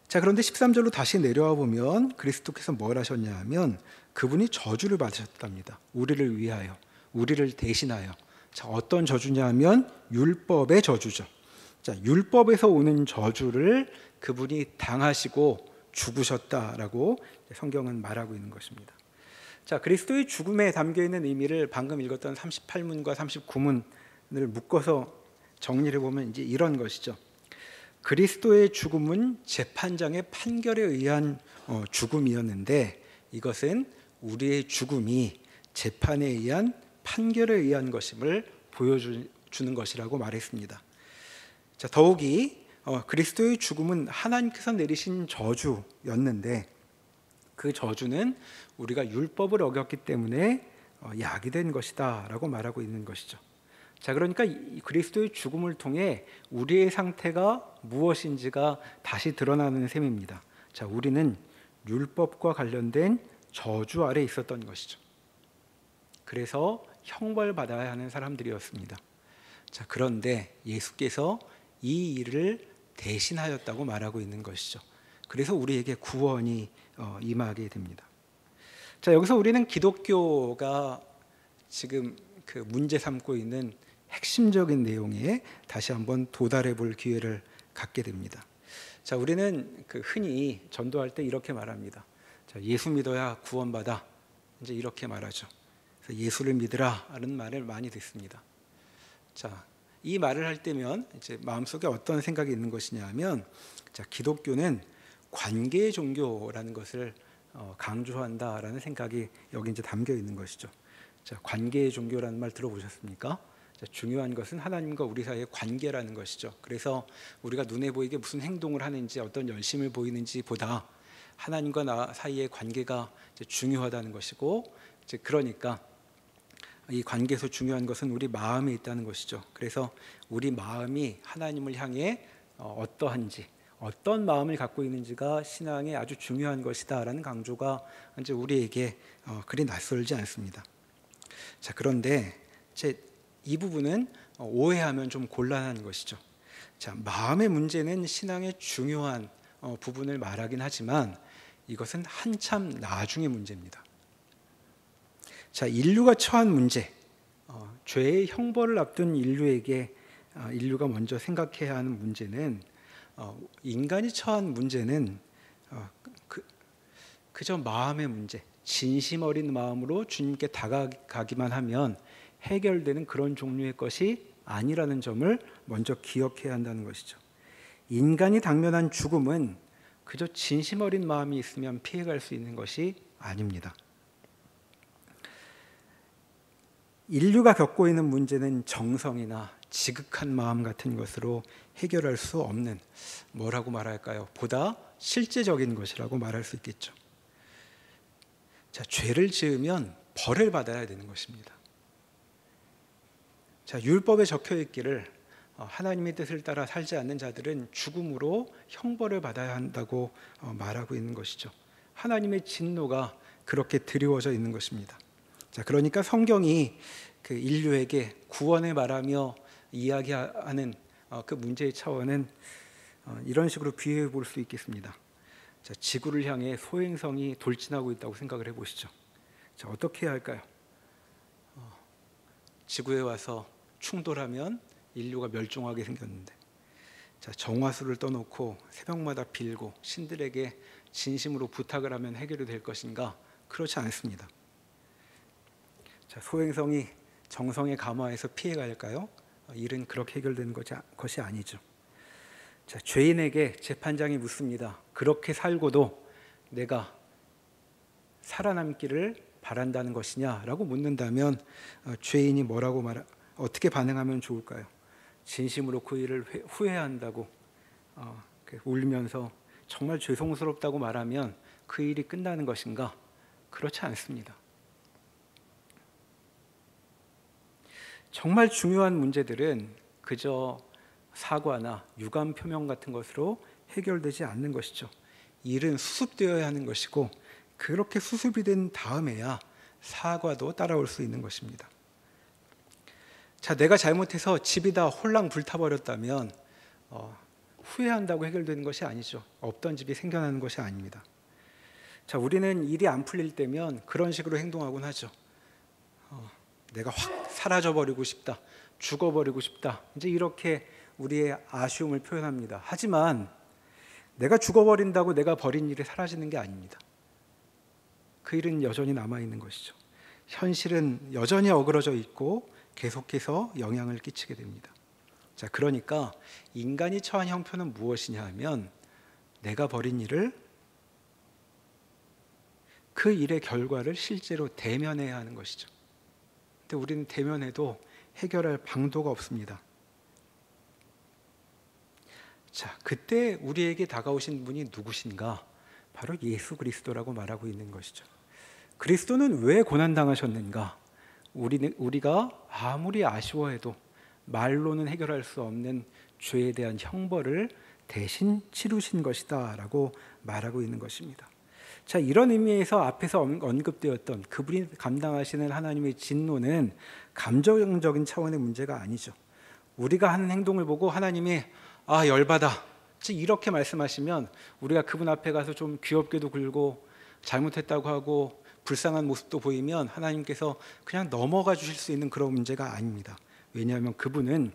자, 그런데 13절로 다시 내려와 보면 그리스도께서 뭘 하셨냐 하면 그분이 저주를 받으셨답니다. 우리를 위하여, 우리를 대신하여. 자, 어떤 저주냐 하면 율법의 저주죠. 자, 율법에서 오는 저주를 그분이 당하시고 죽으셨다라고 성경은 말하고 있는 것입니다. 자, 그리스도의 죽음에 담겨 있는 의미를 방금 읽었던 38문과 39문을 묶어서 정리를 보면 이제 이런 것이죠. 그리스도의 죽음은 재판장의 판결에 의한 죽음이었는데, 이것은 우리의 죽음이 재판에 의한 판결에 의한 것임을 보여주는 것이라고 말했습니다. 자, 더욱이 그리스도의 죽음은 하나님께서 내리신 저주였는데, 그 저주는 우리가 율법을 어겼기 때문에 약이 된 것이다라고 말하고 있는 것이죠. 자, 그러니까 이 그리스도의 죽음을 통해 우리의 상태가 무엇인지가 다시 드러나는 셈입니다. 자, 우리는 율법과 관련된 저주 아래 있었던 것이죠. 그래서 형벌받아야 하는 사람들이었습니다. 자, 그런데 예수께서 이 일을 대신하였다고 말하고 있는 것이죠. 그래서 우리에게 구원이 임하게 됩니다. 자, 여기서 우리는 기독교가 지금 그 문제 삼고 있는 핵심적인 내용에 다시 한번 도달해 볼 기회를 갖게 됩니다. 자, 우리는 그 흔히 전도할 때 이렇게 말합니다. 자, 예수 믿어야 구원받아. 이제 이렇게 말하죠. 그래서 예수를 믿으라 하는 말을 많이 듣습니다. 자, 이 말을 할 때면 이제 마음속에 어떤 생각이 있는 것이냐면, 자, 기독교는 관계의 종교라는 것을 강조한다라는 생각이 여기 이제 담겨 있는 것이죠. 자, 관계의 종교라는 말 들어보셨습니까? 자, 중요한 것은 하나님과 우리 사이의 관계라는 것이죠. 그래서 우리가 눈에 보이게 무슨 행동을 하는지 어떤 열심을 보이는지 보다 하나님과 나 사이의 관계가 이제 중요하다는 것이고, 이제 그러니까 이 관계에서 중요한 것은 우리 마음에 있다는 것이죠. 그래서 우리 마음이 하나님을 향해 어떠한지, 어떤 마음을 갖고 있는지가 신앙에 아주 중요한 것이다라는 강조가 이제 우리에게 그리 낯설지 않습니다. 자, 그런데 이 부분은 오해하면 좀 곤란한 것이죠. 자, 마음의 문제는 신앙의 중요한 부분을 말하긴 하지만 이것은 한참 나중의 문제입니다. 자, 인류가 처한 문제, 죄의 형벌을 앞둔 인류에게 인류가 먼저 생각해야 하는 문제는, 인간이 처한 문제는 그저 마음의 문제, 진심 어린 마음으로 주님께 다가가기만 하면 해결되는 그런 종류의 것이 아니라는 점을 먼저 기억해야 한다는 것이죠. 인간이 당면한 죽음은 그저 진심 어린 마음이 있으면 피해갈 수 있는 것이 아닙니다. 인류가 겪고 있는 문제는 정성이나 지극한 마음 같은 것으로 해결할 수 없는, 뭐라고 말할까요? 보다 실제적인 것이라고 말할 수 있겠죠. 자, 죄를 지으면 벌을 받아야 되는 것입니다. 자, 율법에 적혀 있기를 하나님의 뜻을 따라 살지 않는 자들은 죽음으로 형벌을 받아야 한다고 말하고 있는 것이죠. 하나님의 진노가 그렇게 드리워져 있는 것입니다. 자, 그러니까 성경이 그 인류에게 구원을 말하며 이야기하는 그 문제의 차원은 이런 식으로 비유해 볼 수 있겠습니다. 자, 지구를 향해 소행성이 돌진하고 있다고 생각을 해보시죠. 자, 어떻게 해야 할까요? 지구에 와서 충돌하면 인류가 멸종하게 생겼는데, 자, 정화수를 떠놓고 새벽마다 빌고 신들에게 진심으로 부탁을 하면 해결이 될 것인가? 그렇지 않습니다. 자, 소행성이 정성에 감화해서 피해갈까요? 일은 그렇게 해결되는 것이 아니죠. 자, 죄인에게 재판장이 묻습니다. 그렇게 살고도 내가 살아남기를 바란다는 것이냐라고 묻는다면 죄인이 어떻게 반응하면 좋을까요? 진심으로 그 일을 후회한다고 울면서 정말 죄송스럽다고 말하면 그 일이 끝나는 것인가? 그렇지 않습니다. 정말 중요한 문제들은 그저 사과나 유감 표명 같은 것으로 해결되지 않는 것이죠. 일은 수습되어야 하는 것이고, 그렇게 수습이 된 다음에야 사과도 따라올 수 있는 것입니다. 자, 내가 잘못해서 집이 다 홀랑 불타버렸다면 후회한다고 해결되는 것이 아니죠. 없던 집이 생겨나는 것이 아닙니다. 자, 우리는 일이 안 풀릴 때면 그런 식으로 행동하곤 하죠. 내가 확 사라져버리고 싶다, 죽어버리고 싶다, 이제 이렇게 우리의 아쉬움을 표현합니다. 하지만 내가 죽어버린다고 내가 버린 일이 사라지는 게 아닙니다. 그 일은 여전히 남아있는 것이죠. 현실은 여전히 어그러져 있고 계속해서 영향을 끼치게 됩니다. 자, 그러니까 인간이 처한 형편은 무엇이냐 하면, 내가 벌인 일을, 그 일의 결과를 실제로 대면해야 하는 것이죠. 근데 우리는 대면해도 해결할 방도가 없습니다. 자, 그때 우리에게 다가오신 분이 누구신가? 바로 예수 그리스도라고 말하고 있는 것이죠. 그리스도는 왜 고난당하셨는가? 우리가 아무리 아쉬워해도 말로는 해결할 수 없는 죄에 대한 형벌을 대신 치르신 것이다라고 말하고 있는 것입니다. 자, 이런 의미에서 앞에서 언급되었던 그분이 감당하시는 하나님의 진노는 감정적인 차원의 문제가 아니죠. 우리가 하는 행동을 보고 하나님이 열받아 이렇게 말씀하시면 우리가 그분 앞에 가서 좀 귀엽게도 굴고 잘못했다고 하고 불쌍한 모습도 보이면 하나님께서 그냥 넘어가 주실 수 있는 그런 문제가 아닙니다. 왜냐하면 그분은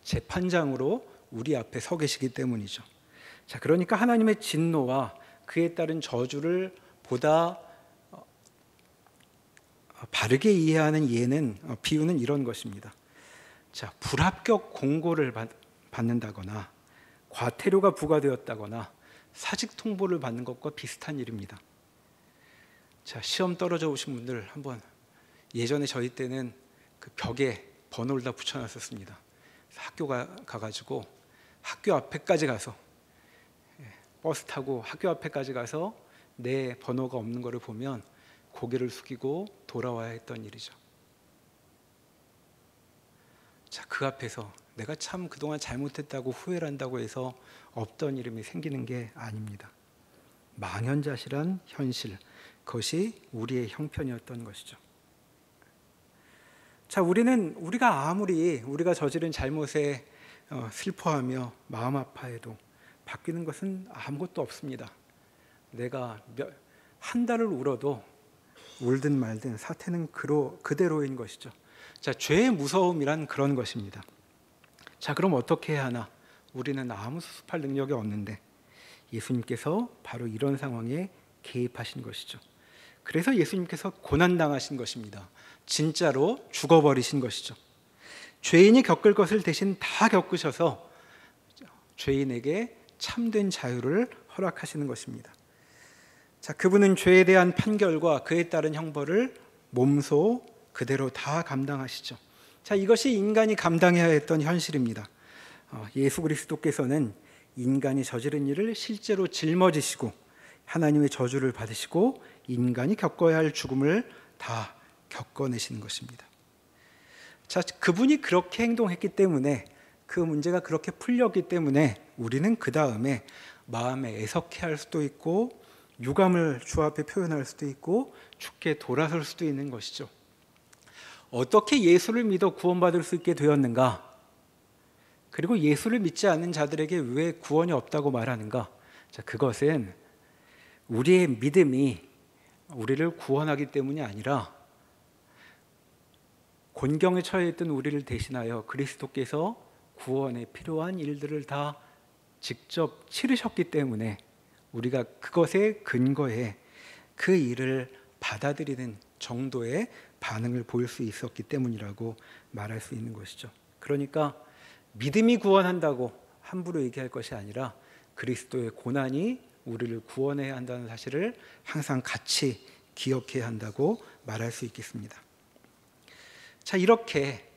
재판장으로 우리 앞에 서 계시기 때문이죠. 자, 그러니까 하나님의 진노와 그에 따른 저주를 보다 바르게 이해하는 비유는 이런 것입니다. 자, 불합격 공고를 받는다거나 과태료가 부과되었다거나 사직 통보를 받는 것과 비슷한 일입니다. 자, 시험 떨어져 오신 분들 한번, 예전에 저희 때는 그 벽에 번호를 다 붙여놨었습니다. 학교 가가지고 학교 앞에까지 가서 버스 타고 학교 앞에까지 가서 내 번호가 없는 것을 보면 고개를 숙이고 돌아와야 했던 일이죠. 자, 그 앞에서 내가 참 그동안 잘못했다고 후회를 한다고 해서 없던 이름이 생기는 게 아닙니다. 망연자실한 현실, 그것이 우리의 형편이었던 것이죠. 자, 우리가 아무리 우리가 저지른 잘못에 슬퍼하며 마음 아파해도 바뀌는 것은 아무것도 없습니다. 내가 한 달을 울어도 울든 말든 사태는 그대로인 것이죠. 자, 죄의 무서움이란 그런 것입니다. 자, 그럼 어떻게 해야 하나? 우리는 아무 수습할 능력이 없는데 예수님께서 바로 이런 상황에 개입하신 것이죠. 그래서 예수님께서 고난당하신 것입니다. 진짜로 죽어버리신 것이죠. 죄인이 겪을 것을 대신 다 겪으셔서 죄인에게 참된 자유를 허락하시는 것입니다. 자, 그분은 죄에 대한 판결과 그에 따른 형벌을 몸소 그대로 다 감당하시죠. 자, 이것이 인간이 감당해야 했던 현실입니다. 예수 그리스도께서는 인간이 저지른 일을 실제로 짊어지시고 하나님의 저주를 받으시고 인간이 겪어야 할 죽음을 다 겪어내시는 것입니다. 자, 그분이 그렇게 행동했기 때문에, 그 문제가 그렇게 풀렸기 때문에 우리는 그 다음에 마음에 애석해할 수도 있고 유감을 주 앞에 표현할 수도 있고 주께 돌아설 수도 있는 것이죠. 어떻게 예수를 믿어 구원받을 수 있게 되었는가? 그리고 예수를 믿지 않는 자들에게 왜 구원이 없다고 말하는가? 자, 그것은 우리의 믿음이 우리를 구원하기 때문이 아니라 곤경에 처해 있던 우리를 대신하여 그리스도께서 구원에 필요한 일들을 다 직접 치르셨기 때문에 우리가 그것에 근거해 그 일을 받아들이는 정도의 반응을 보일 수 있었기 때문이라고 말할 수 있는 것이죠. 그러니까 믿음이 구원한다고 함부로 얘기할 것이 아니라 그리스도의 고난이 우리를 구원해야 한다는 사실을 항상 같이 기억해야 한다고 말할 수 있겠습니다. 자, 이렇게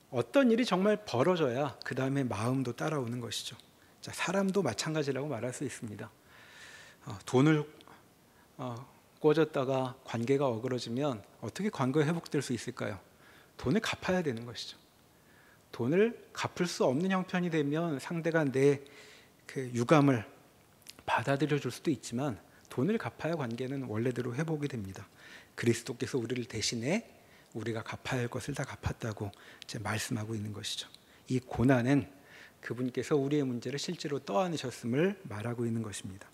어떤 일이 정말 벌어져야 그 다음에 마음도 따라오는 것이죠. 자, 사람도 마찬가지라고 말할 수 있습니다. 돈을 꿔줬다가 관계가 어그러지면 어떻게 관계가 회복될 수 있을까요? 돈을 갚아야 되는 것이죠. 돈을 갚을 수 없는 형편이 되면 상대가 내 그 유감을 받아들여 줄 수도 있지만 돈을 갚아야 관계는 원래대로 회복이 됩니다. 그리스도께서 우리를 대신해 우리가 갚아야 할 것을 다 갚았다고 이제 말씀하고 있는 것이죠. 이 고난은 그분께서 우리의 문제를 실제로 떠안으셨음을 말하고 있는 것입니다.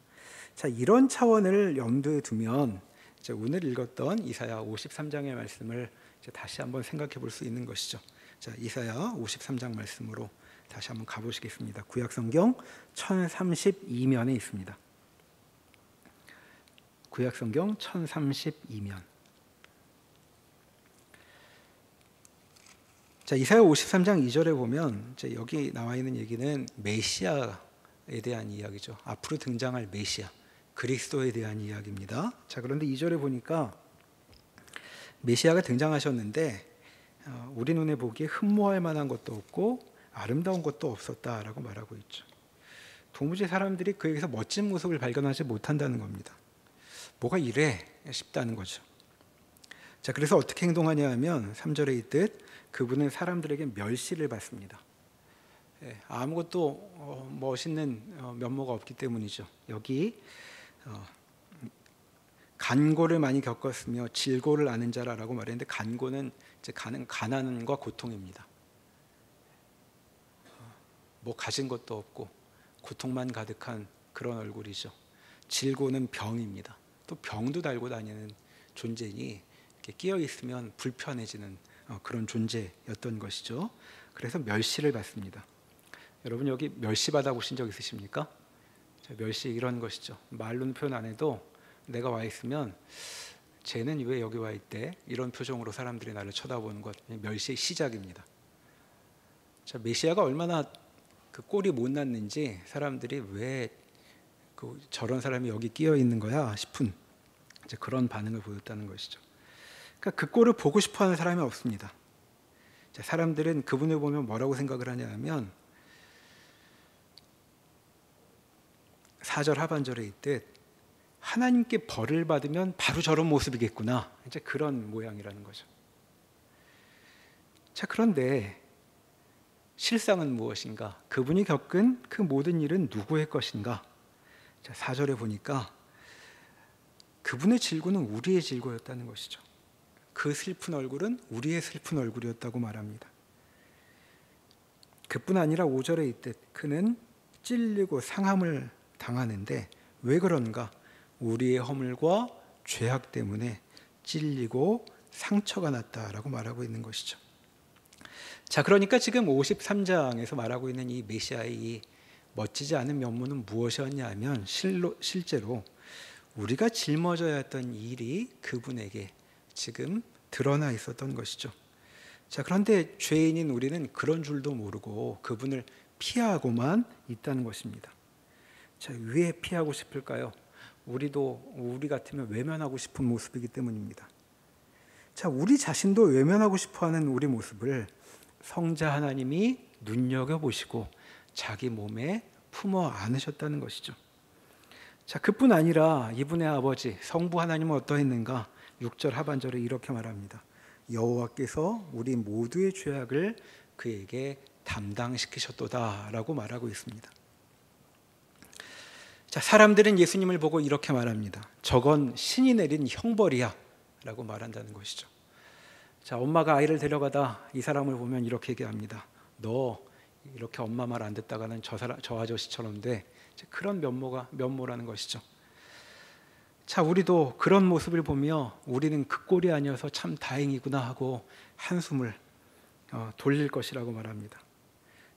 자, 이런 차원을 염두에 두면 이제 오늘 읽었던 이사야 53장의 말씀을 이제 다시 한번 생각해 볼 수 있는 것이죠. 자, 이사야 53장 말씀으로 다시 한번 가보시겠습니다. 구약성경 1032면에 있습니다. 구약성경 1032면. 자, 이사야 53장 2절에 보면 이제 여기 나와 있는 얘기는 메시아에 대한 이야기죠. 앞으로 등장할 메시아, 그리스도에 대한 이야기입니다. 자, 그런데 2절에 보니까 메시아가 등장하셨는데 우리 눈에 보기에 흠모할 만한 것도 없고 아름다운 것도 없었다라고 말하고 있죠. 도무지 사람들이 그에게서 멋진 모습을 발견하지 못한다는 겁니다. 뭐가 이래 싶다는 거죠. 자, 그래서 어떻게 행동하냐 하면 3절에 있듯 그분은 사람들에게 멸시를 받습니다. 아무것도 멋있는 면모가 없기 때문이죠. 여기 간고를 많이 겪었으며 질고를 아는 자라라고 말했는데, 간고는 이제 가난과 고통입니다. 뭐 가진 것도 없고 고통만 가득한 그런 얼굴이죠. 질고는 병입니다. 또 병도 달고 다니는 존재니 이렇게 끼어 있으면 불편해지는 그런 존재였던 것이죠. 그래서 멸시를 받습니다. 여러분 여기 멸시 받아보신 적 있으십니까? 멸시 이런 것이죠. 말로는 표현 안 해도 내가 와 있으면 쟤는 왜 여기 와 있대? 이런 표정으로 사람들이 나를 쳐다보는 것, 멸시의 시작입니다. 자, 메시아가 얼마나 그 꼴이 못 났는지 사람들이 왜 저런 사람이 여기 끼어 있는 거야 싶은 이제 그런 반응을 보였다는 것이죠. 그러니까 그 꼴을 보고 싶어하는 사람이 없습니다. 자, 사람들은 그분을 보면 뭐라고 생각을 하냐 하면 4절 하반절에 있듯 하나님께 벌을 받으면 바로 저런 모습이겠구나, 이제 그런 모양이라는 거죠. 자, 그런데 실상은 무엇인가? 그분이 겪은 그 모든 일은 누구의 것인가? 자, 4절에 보니까 그분의 질고는 우리의 질고였다는 것이죠. 그 슬픈 얼굴은 우리의 슬픈 얼굴이었다고 말합니다. 그뿐 아니라 5절에 있듯 그는 찔리고 상함을 당하는데 왜 그런가? 우리의 허물과 죄악 때문에 찔리고 상처가 났다라고 말하고 있는 것이죠. 자, 그러니까 지금 53장에서 말하고 있는 이 메시아의 이 멋지지 않은 면모는 무엇이었냐 하면 실제로 우리가 짊어져야 했던 일이 그분에게 지금 드러나 있었던 것이죠. 자, 그런데 죄인인 우리는 그런 줄도 모르고 그분을 피하고만 있다는 것입니다. 자, 왜 피하고 싶을까요? 우리 같으면 외면하고 싶은 모습이기 때문입니다. 자, 우리 자신도 외면하고 싶어하는 우리 모습을 성자 하나님이 눈여겨보시고 자기 몸에 품어 안으셨다는 것이죠. 자, 그뿐 아니라 이분의 아버지 성부 하나님은 어떠했는가? 6절 하반절에 이렇게 말합니다. 여호와께서 우리 모두의 죄악을 그에게 담당시키셨도다 라고 말하고 있습니다. 자, 사람들은 예수님을 보고 이렇게 말합니다. 저건 신이 내린 형벌이야 라고 말한다는 것이죠. 자, 엄마가 아이를 데려가다 이 사람을 보면 이렇게 얘기합니다. 너 이렇게 엄마 말 안 듣다가는 저 아저씨처럼 돼. 그런 면모라는 것이죠. 자, 우리도 그런 모습을 보며 우리는 그 꼴이 아니어서 참 다행이구나 하고 한숨을 돌릴 것이라고 말합니다.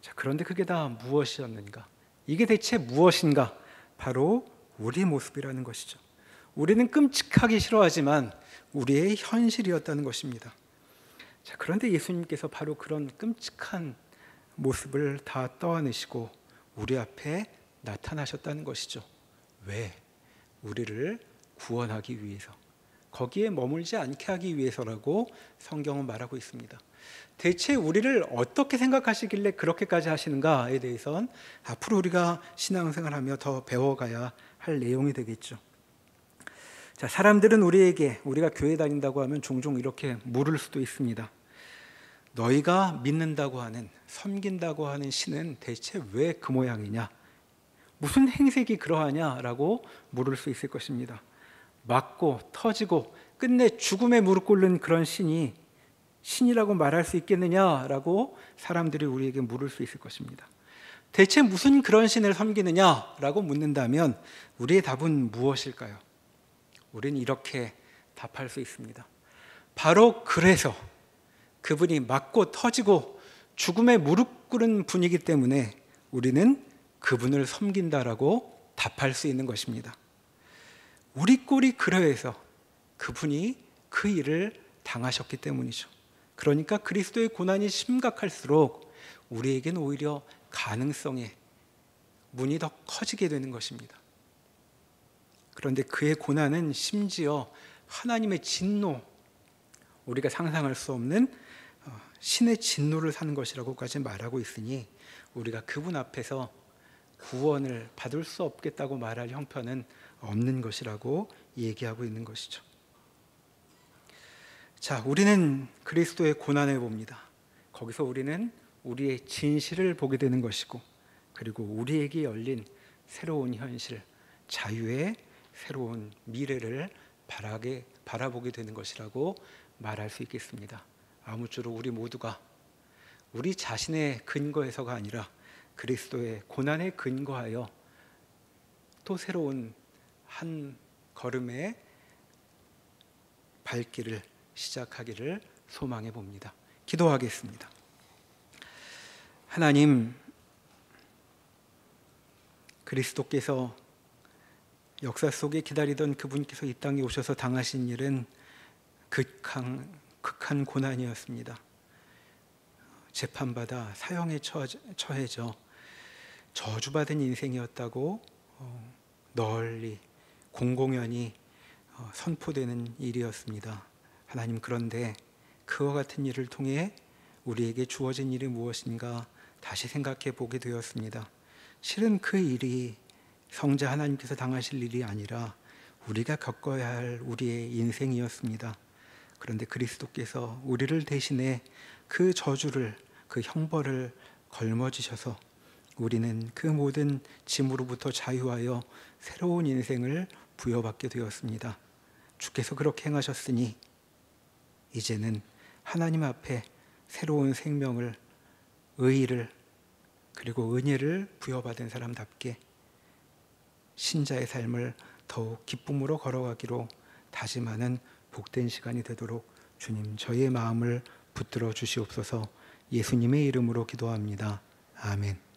자, 그런데 그게 다 무엇이었는가? 이게 대체 무엇인가? 바로 우리 모습이라는 것이죠. 우리는 끔찍하기 싫어하지만 우리의 현실이었다는 것입니다. 자, 그런데 예수님께서 바로 그런 끔찍한 모습을 다 떠안으시고 우리 앞에 나타나셨다는 것이죠. 왜? 우리를 구원하기 위해서, 거기에 머물지 않게 하기 위해서라고 성경은 말하고 있습니다. 대체 우리를 어떻게 생각하시길래 그렇게까지 하시는가에 대해서는 앞으로 우리가 신앙생활하며 더 배워가야 할 내용이 되겠죠. 자, 사람들은 우리가 교회 다닌다고 하면 종종 이렇게 물을 수도 있습니다. 너희가 믿는다고 하는, 섬긴다고 하는 신은 대체 왜 그 모양이냐? 무슨 행색이 그러하냐라고 물을 수 있을 것입니다. 맞고 터지고 끝내 죽음에 무릎 꿇는 그런 신이 신이라고 말할 수 있겠느냐라고 사람들이 우리에게 물을 수 있을 것입니다. 대체 무슨 그런 신을 섬기느냐라고 묻는다면 우리의 답은 무엇일까요? 우리는 이렇게 답할 수 있습니다. 바로 그래서 그분이 맞고 터지고 죽음에 무릎 꿇은 분이기 때문에 우리는 그분을 섬긴다라고 답할 수 있는 것입니다. 우리 꼴이 그러해서 그분이 그 일을 당하셨기 때문이죠. 그러니까 그리스도의 고난이 심각할수록 우리에겐 오히려 가능성의 문이 더 커지게 되는 것입니다. 그런데 그의 고난은 심지어 하나님의 진노, 우리가 상상할 수 없는 신의 진노를 사는 것이라고까지 말하고 있으니 우리가 그분 앞에서 구원을 받을 수 없겠다고 말할 형편은 없는 것이라고 얘기하고 있는 것이죠. 자, 우리는 그리스도의 고난을 봅니다. 거기서 우리는 우리의 진실을 보게 되는 것이고, 그리고 우리에게 열린 새로운 현실, 자유의 새로운 미래를 바라보게 되는 것이라고 말할 수 있겠습니다. 아무쪼록 우리 모두가 우리 자신의 근거에서가 아니라 그리스도의 고난에 근거하여 또 새로운 한 걸음의 발길을 시작하기를 소망해 봅니다. 기도하겠습니다. 하나님, 그리스도께서 역사 속에 기다리던 그분께서 이 땅에 오셔서 당하신 일은 극한 고난이었습니다. 재판받아 사형에 처해져 저주받은 인생이었다고 널리 공공연히 선포되는 일이었습니다. 하나님, 그런데 그와 같은 일을 통해 우리에게 주어진 일이 무엇인가 다시 생각해 보게 되었습니다. 실은 그 일이 성자 하나님께서 당하실 일이 아니라 우리가 겪어야 할 우리의 인생이었습니다. 그런데 그리스도께서 우리를 대신해 그 저주를, 그 형벌을 걸머지셔서 우리는 그 모든 짐으로부터 자유하여 새로운 인생을 부여받게 되었습니다. 주께서 그렇게 행하셨으니 이제는 하나님 앞에 새로운 생명을, 의의를, 그리고 은혜를 부여받은 사람답게 신자의 삶을 더욱 기쁨으로 걸어가기로 다짐하는 복된 시간이 되도록 주님, 저희의 마음을 붙들어 주시옵소서. 예수님의 이름으로 기도합니다. 아멘.